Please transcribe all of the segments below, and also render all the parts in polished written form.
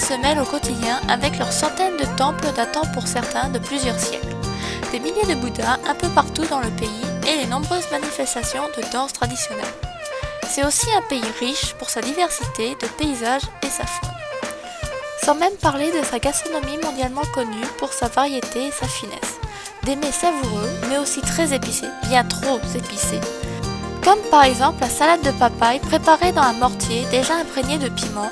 se mêlent au quotidien avec leurs centaines de temples datant pour certains de plusieurs siècles, des milliers de Bouddhas un peu partout dans le pays et les nombreuses manifestations de danse traditionnelle. C'est aussi un pays riche pour sa diversité de paysages et sa faune. Sans même parler de sa gastronomie mondialement connue pour sa variété et sa finesse. Des mets savoureux, mais aussi très épicés, bien trop épicés. Comme par exemple la salade de papaye préparée dans un mortier déjà imprégné de piment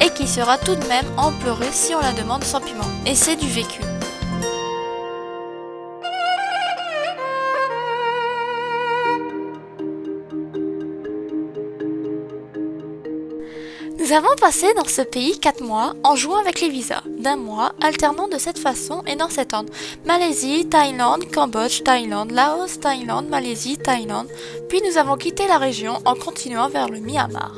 et qui sera tout de même empleurée si on la demande sans piment. Et c'est du vécu. Nous avons passé dans ce pays 4 mois en jouant avec les visas, d'un mois, alternant de cette façon et dans cet ordre. Malaisie, Thaïlande, Cambodge, Thaïlande, Laos, Thaïlande, Malaisie, Thaïlande, puis nous avons quitté la région en continuant vers le Myanmar.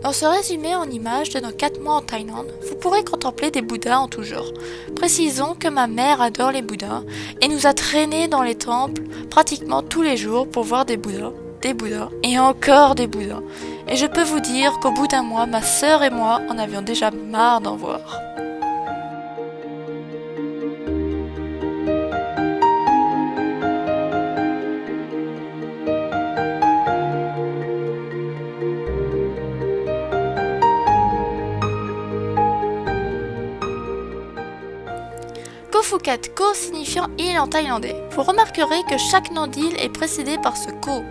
Dans ce résumé en images de nos 4 mois en Thaïlande, vous pourrez contempler des Bouddhas en tout genre. Précisons que ma mère adore les Bouddhas et nous a traînés dans les temples pratiquement tous les jours pour voir des Bouddhas et encore des Bouddhas. Et je peux vous dire qu'au bout d'un mois, ma sœur et moi en avions déjà marre d'en voir. Koh Phuket, Koh signifiant île en thaïlandais. Vous remarquerez que chaque nom d'île est précédé par ce Koh.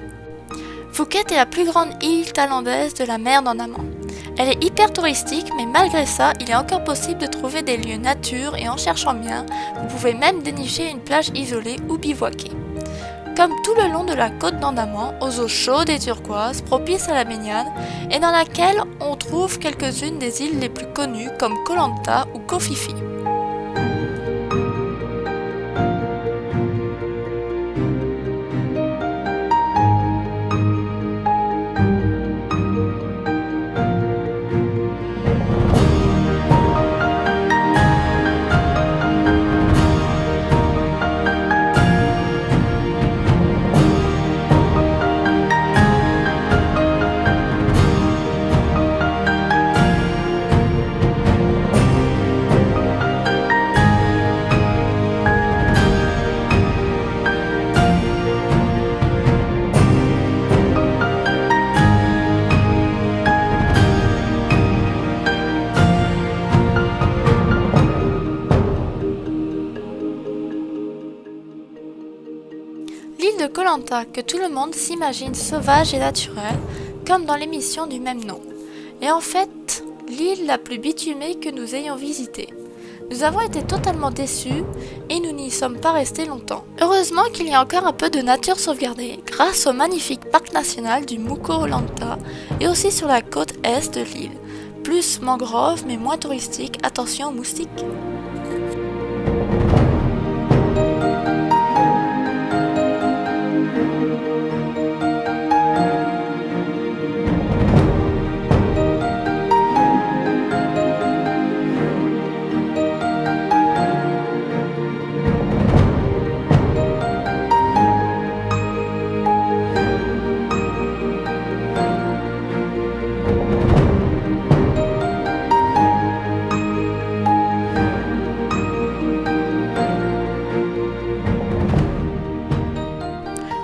Phuket est la plus grande île thaïlandaise de la mer d'Andaman. Elle est hyper touristique, mais malgré ça, il est encore possible de trouver des lieux nature et en cherchant bien, vous pouvez même dénicher une plage isolée ou bivouaquer. Comme tout le long de la côte d'Andaman, aux eaux chaudes et turquoises, propices à la baignade, et dans laquelle on trouve quelques-unes des îles les plus connues comme Koh Lanta ou Koh Phi Phi. L'île de Koh Lanta, que tout le monde s'imagine sauvage et naturelle, comme dans l'émission du même nom, est en fait l'île la plus bitumée que nous ayons visitée. Nous avons été totalement déçus et nous n'y sommes pas restés longtemps. Heureusement qu'il y a encore un peu de nature sauvegardée grâce au magnifique parc national du Muko Lanta et aussi sur la côte est de l'île. Plus mangrove mais moins touristique, attention aux moustiques.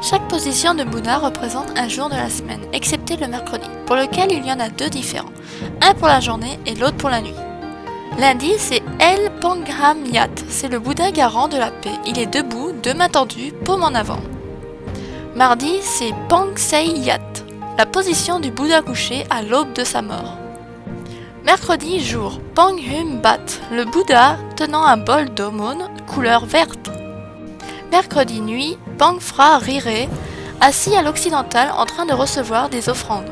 Chaque position de Bouddha représente un jour de la semaine, excepté le mercredi, pour lequel il y en a 2 différents, un pour la journée et l'autre pour la nuit. Lundi, c'est El Pangram Yat, c'est le Bouddha garant de la paix. Il est debout, 2 mains tendues, paume en avant. Mardi, c'est Pang Sei Yat, la position du Bouddha couché à l'aube de sa mort. Mercredi jour, Pang Hum Bat, le Bouddha tenant un bol d'aumône couleur verte. Mercredi nuit, Pang Phra Riré, assis à l'occidental en train de recevoir des offrandes.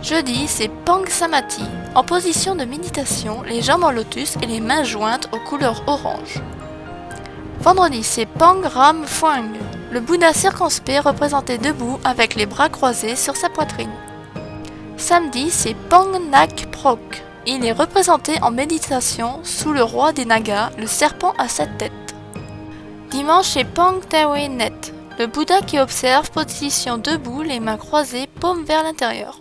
Jeudi, c'est Pang Samati, en position de méditation, les jambes en lotus et les mains jointes aux couleurs orange. Vendredi, c'est Pang Ram Phuang, le Bouddha circonspect représenté debout avec les bras croisés sur sa poitrine. Samedi, c'est Pang Nak Prok. Il est représenté en méditation sous le roi des Nagas, le serpent à 7 têtes. Dimanche, c'est Pang Tawe Net, le Bouddha qui observe, position debout, les mains croisées, paumes vers l'intérieur.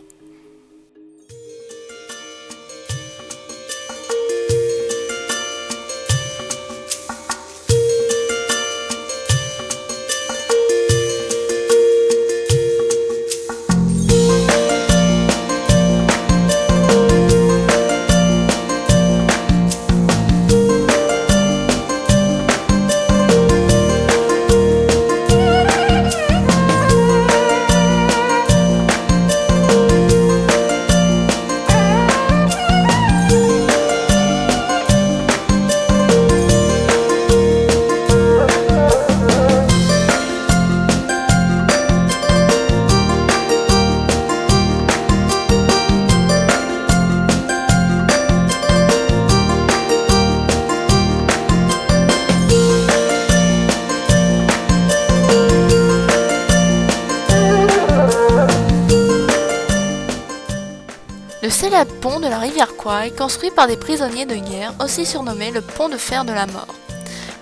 Le célèbre pont de la rivière Kwai, construit par des prisonniers de guerre, aussi surnommé le pont de fer de la mort.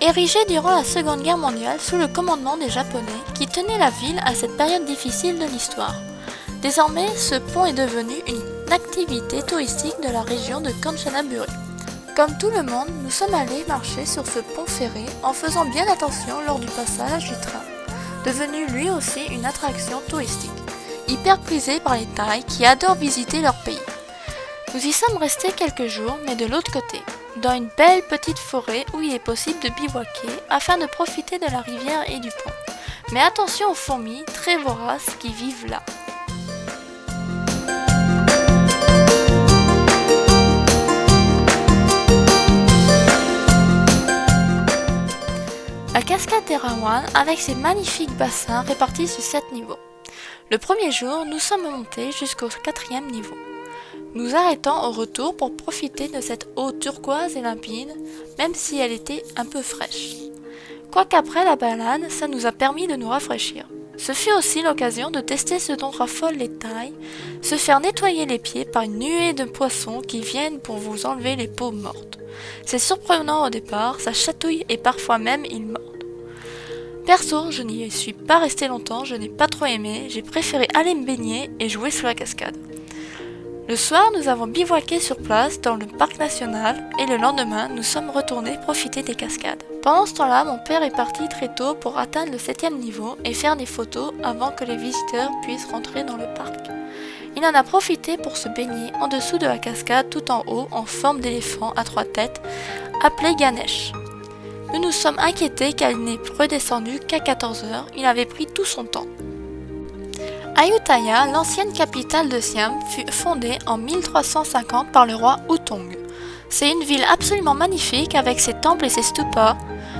Érigé durant la Seconde Guerre mondiale sous le commandement des Japonais qui tenaient la ville à cette période difficile de l'histoire. Désormais, ce pont est devenu une activité touristique de la région de Kanchanaburi. Comme tout le monde, nous sommes allés marcher sur ce pont ferré en faisant bien attention lors du passage du train, devenu lui aussi une attraction touristique, hyper prisé par les Thaïs qui adorent visiter leur pays. Nous y sommes restés quelques jours, mais de l'autre côté, dans une belle petite forêt où il est possible de bivouaquer afin de profiter de la rivière et du pont. Mais attention aux fourmis très voraces qui vivent là. La cascade d'Erawan avec ses magnifiques bassins répartis sur 7 niveaux. Le premier jour, nous sommes montés jusqu'au 4e niveau. Nous arrêtons au retour pour profiter de cette eau turquoise et limpide, même si elle était un peu fraîche. Quoiqu'après la balade, ça nous a permis de nous rafraîchir. Ce fut aussi l'occasion de tester ce dont raffolent les Thaïs, se faire nettoyer les pieds par une nuée de poissons qui viennent pour vous enlever les peaux mortes. C'est surprenant au départ, ça chatouille et parfois même ils mordent. Perso, je n'y suis pas resté longtemps, je n'ai pas trop aimé, j'ai préféré aller me baigner et jouer sur la cascade. Le soir, nous avons bivouaqué sur place dans le parc national et le lendemain, nous sommes retournés profiter des cascades. Pendant ce temps-là, mon père est parti très tôt pour atteindre le 7e niveau et faire des photos avant que les visiteurs puissent rentrer dans le parc. Il en a profité pour se baigner en dessous de la cascade tout en haut en forme d'éléphant à 3 têtes, appelé Ganesh. Nous nous sommes inquiétés qu'elle n'ait redescendu qu'à 14 h, il avait pris tout son temps. Ayutthaya, l'ancienne capitale de Siam, fut fondée en 1350 par le roi Wutong. C'est une ville absolument magnifique avec ses temples et ses stupas.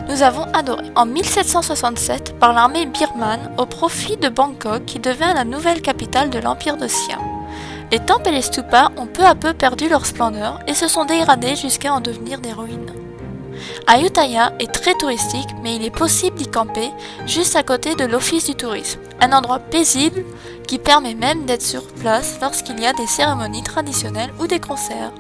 Nous avons adoré. En 1767 par l'armée birmane au profit de Bangkok qui devint la nouvelle capitale de l'empire de Siam. Les temples et les stupas ont peu à peu perdu leur splendeur et se sont dégradés jusqu'à en devenir des ruines. Ayutthaya est très touristique, mais il est possible d'y camper juste à côté de l'office du tourisme, un endroit paisible qui permet même d'être sur place lorsqu'il y a des cérémonies traditionnelles ou des concerts.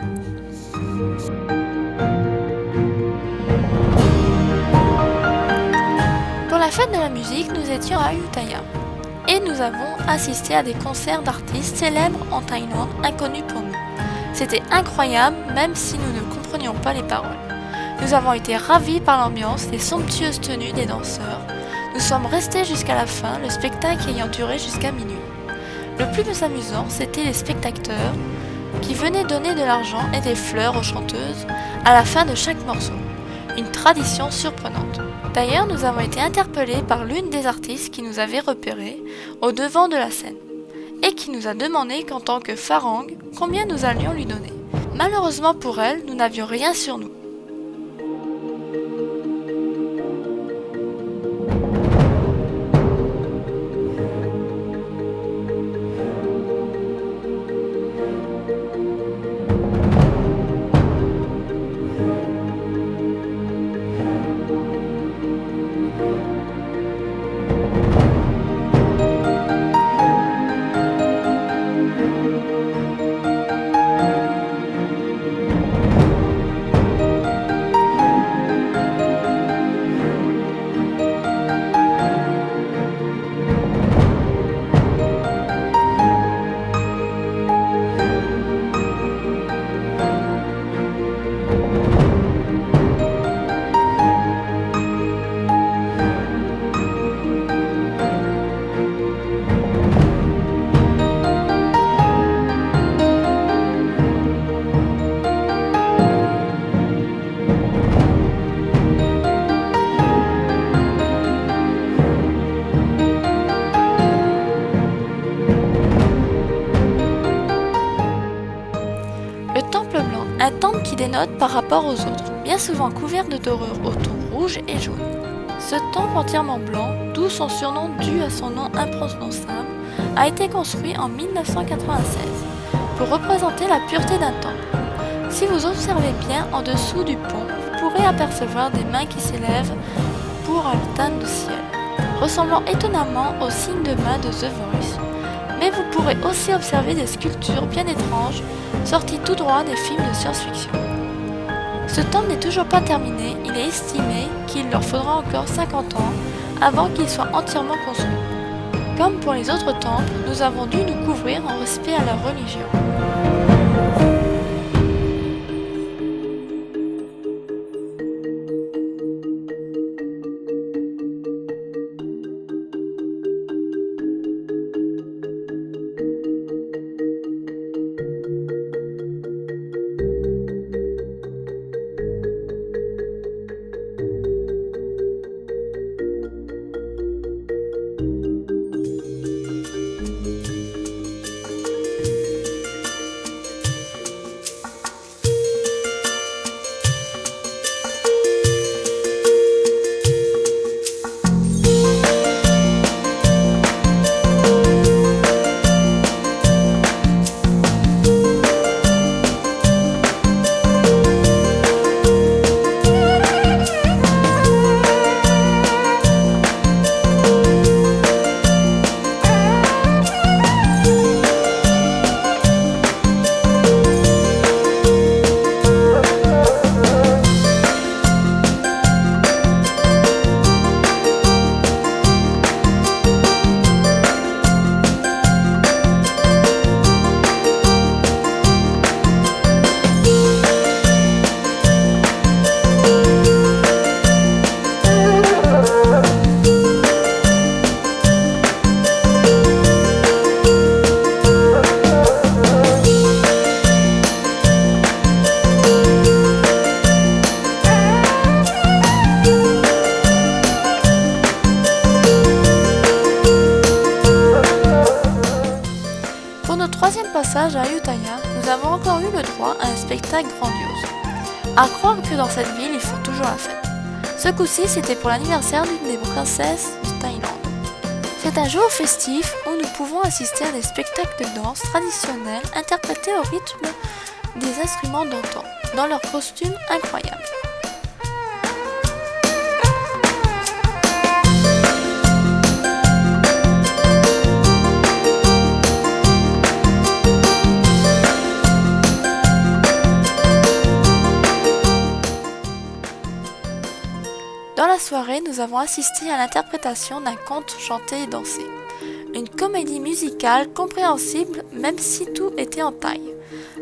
Pour la fête de la musique, nous étions à Ayutthaya et nous avons assisté à des concerts d'artistes célèbres en Thaïlande inconnus pour nous. C'était incroyable même si nous ne comprenions pas les paroles. Nous avons été ravis par l'ambiance, les somptueuses tenues des danseurs. Nous sommes restés jusqu'à la fin, le spectacle ayant duré jusqu'à minuit. Le plus amusant, c'était les spectateurs qui venaient donner de l'argent et des fleurs aux chanteuses à la fin de chaque morceau. Une tradition surprenante. D'ailleurs, nous avons été interpellés par l'une des artistes qui nous avait repérés au devant de la scène et qui nous a demandé qu'en tant que farang, combien nous allions lui donner. Malheureusement pour elle, nous n'avions rien sur nous. Un temple qui dénote par rapport aux autres, bien souvent couvert de dorures au ton rouge et jaune. Ce temple entièrement blanc, d'où son surnom dû à son nom imprononçable, a été construit en 1996 pour représenter la pureté d'un temple. Si vous observez bien en dessous du pont, vous pourrez apercevoir des mains qui s'élèvent pour atteindre le ciel, ressemblant étonnamment au signe de main de The Voice. Mais vous pourrez aussi observer des sculptures bien étranges, sorties tout droit des films de science-fiction. Ce temple n'est toujours pas terminé, il est estimé qu'il leur faudra encore 50 ans avant qu'il soit entièrement construit. Comme pour les autres temples, nous avons dû nous couvrir en respect à leur religion. Troisième passage à Ayutthaya, nous avons encore eu le droit à un spectacle grandiose. À croire que dans cette ville, ils font toujours la fête. Ce coup-ci, c'était pour l'anniversaire d'une des princesses de Thaïlande. C'est un jour festif où nous pouvons assister à des spectacles de danse traditionnels interprétés au rythme des instruments d'antan, dans leurs costumes incroyables. Dans la soirée, nous avons assisté à l'interprétation d'un conte chanté et dansé. Une comédie musicale compréhensible même si tout était en taille.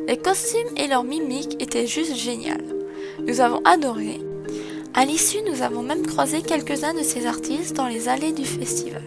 Les costumes et leurs mimiques étaient juste géniales. Nous avons adoré. À l'issue, nous avons même croisé quelques-uns de ces artistes dans les allées du festival.